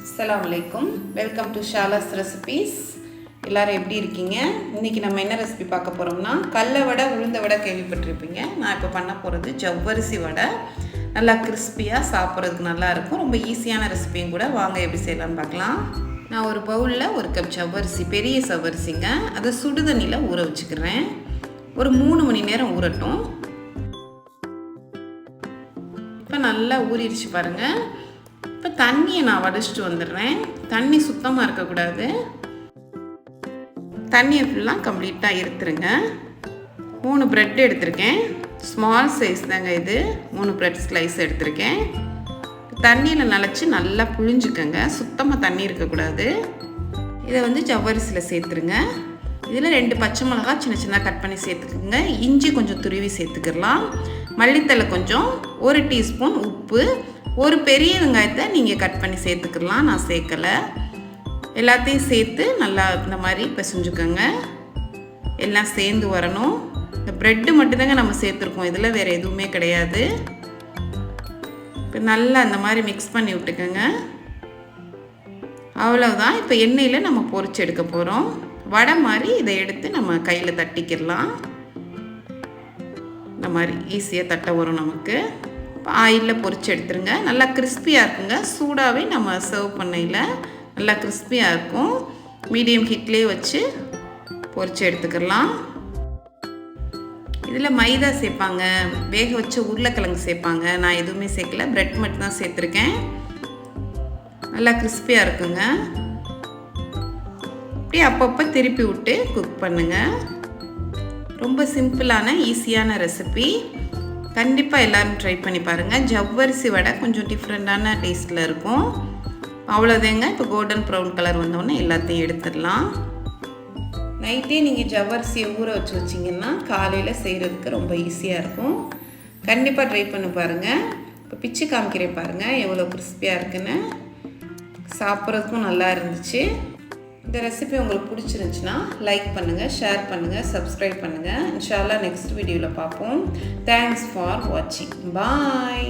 அஸ்ஸலாமு அலைக்கும். Welcome to Shala's recipes. எல்லோரும் எப்படி இருக்கீங்க? இன்றைக்கி நம்ம என்ன ரெசிபி பார்க்க போகிறோம்னா, கடலை வடை உளுந்த வடை கேள்விப்பட்டிருப்பீங்க. நான் இப்போ பண்ண போகிறது ஜவ்வரிசி வடை. நல்லா கிறிஸ்பியாக சாப்பிட்றதுக்கு நல்லாயிருக்கும். ரொம்ப ஈஸியான ரெசிபியும் கூட. வாங்க எப்படி செய்யலான்னு பார்க்கலாம். நான் ஒரு பவுலில் 1 கப் ஜவ்வரிசி, பெரிய ஜவ்வரிசிங்க, அதை சுடுதண்ணியில் ஊற வச்சுக்கிறேன். ஒரு 3 மணி நேரம் ஊறட்டும். இப்போ நல்லா ஊறிடுச்சு பாருங்கள். இப்போ தண்ணியை நான் வடிச்சிட்டு வந்துடுறேன். தண்ணி சுத்தமாக இருக்கக்கூடாது. தண்ணியை ஃபுல்லாக கம்ப்ளீட்டாக எடுத்துருங்க. 3 ப்ரெட் எடுத்திருக்கேன். ஸ்மால் சைஸ் தாங்க இது. 3 ப்ரெட் ஸ்லைஸ் எடுத்திருக்கேன். தண்ணியில் நனைச்சி நல்லா புழிஞ்சுக்கங்க. சுத்தமாக தண்ணி இருக்கக்கூடாது. இதை ஜவ்வரிசியில் சேர்த்துருங்க. இதில் 2 பச்சை மிளகாய் சின்ன சின்னதாக கட் பண்ணி சேர்த்துக்குங்க. இஞ்சி கொஞ்சம் துருவி சேர்த்துக்கிடலாம். மல்லித்தலை கொஞ்சம், 1 டீஸ்பூன் உப்பு, ஒரு பெரிய வெங்காயத்தை நீங்கள் கட் பண்ணி சேர்த்துக்கலாம். நான் சேர்க்கலை. எல்லாத்தையும் சேர்த்து நல்லா இந்த மாதிரி பிசைஞ்சுக்கோங்க. எல்லாம் சேர்ந்து வரணும். இந்த ப்ரெட்டு மட்டும்தாங்க நம்ம சேர்த்துருக்கோம், இதில் வேறு எதுவுமே கிடையாது. இப்போ நல்லா இந்த மாதிரி மிக்ஸ் பண்ணி விட்டுக்கோங்க. அவ்வளோதான். இப்போ எண்ணெயில் நம்ம பொரிச்சு எடுக்க போகிறோம். வடை மாதிரி இதை எடுத்து நம்ம கையில் தட்டிக்கிடலாம். இந்த மாதிரி ஈஸியாக தட்ட வரும் நமக்கு. ஆயிலில் பொரிச்சு எடுத்துருங்க. நல்லா கிறிஸ்பியாக இருக்குங்க. சூடாகவே நம்ம சர்வ் பண்ணையில் நல்லா கிறிஸ்பியாக இருக்கும். மீடியம் ஹீட்லேயே வச்சு பொரிச்சு எடுத்துக்கலாம். இதில் மைதா சேர்ப்பாங்க, வேக வச்ச உருளைக்கிழங்கு சேர்ப்பாங்க. நான் எதுவுமே சேர்க்கல, ப்ரெட் மட்டும் தான் சேர்த்துருக்கேன். நல்லா கிறிஸ்பியாக இருக்குங்க. அப்படியே அப்பப்போ திருப்பி விட்டு குக் பண்ணுங்கள். ரொம்ப சிம்பிளான ஈஸியான ரெசிபி. கண்டிப்பாக எல்லோரும் ட்ரை பண்ணி பாருங்கள். ஜவ்வரிசி வடை கொஞ்சம் டிஃப்ரெண்ட்டான டேஸ்ட்டில் இருக்கும். அவ்வளோதாங்க. இப்போ கோல்டன் ப்ரௌன் கலர் வந்தோடனே எல்லாத்தையும் எடுத்துடலாம். நைட்டே நீங்கள் ஜவ்வரிசியை ஊற வச்சு வச்சிங்கன்னா காலையில் செய்கிறதுக்கு ரொம்ப ஈஸியாக இருக்கும். கண்டிப்பாக ட்ரை பண்ணி பாருங்கள். இப்போ பிச்சு காமிக்கிறேன் பாருங்கள் எவ்வளோ கிறிஸ்பியாக இருக்குன்னு. சாப்பிட்றதுக்கும் நல்லா இருந்துச்சு. இந்த ரெசிபி உங்களுக்கு பிடிச்சிருந்துச்சுன்னா லைக் பண்ணுங்கள், ஷேர் பண்ணுங்கள், சப்ஸ்கிரைப் பண்ணுங்கள். இன்ஷா அல்லாஹ் நெக்ஸ்ட் வீடியோவில் பார்ப்போம். தேங்க்ஸ் ஃபார் வாட்சிங். பாய்.